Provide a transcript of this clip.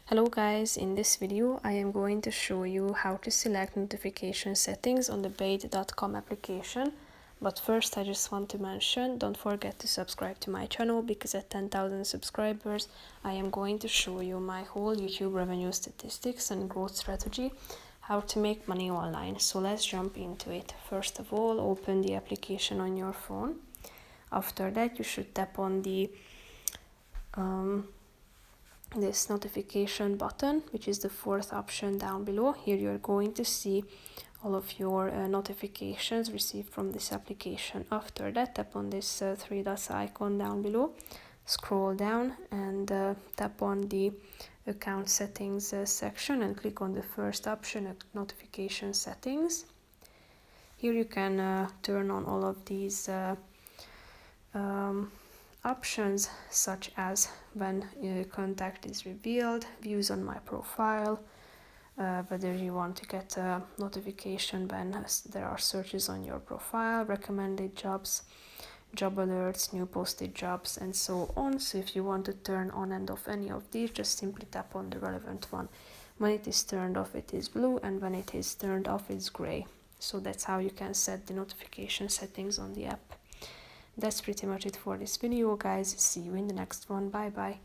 Hello guys, in this video I am going to show you how to select notification settings on the Bayt.com application. But first I just want to mention, don't forget to subscribe to my channel because at 10,000 subscribers I am going to show you my whole YouTube revenue statistics and growth strategy, how to make money online. So let's jump into it. First of all, open the application on your phone. After that you should tap on the this notification button, which is the fourth option down below. Here you're going to see all of your notifications received from this application. After that, tap on this three dots icon down below, scroll down and tap on the account settings section and click on the first option, notification settings. Here you can turn on all of these options, such as when contact is revealed, views on my profile, whether you want to get a notification when there are searches on your profile, recommended jobs, job alerts, new posted jobs, and so on. So if you want to turn on and off any of these, just simply tap on the relevant one. When it is turned off, it is blue, and when it is turned off, it's gray. So that's how you can set the notification settings on the app. That's pretty much it for this video, guys. See you in the next one. Bye bye.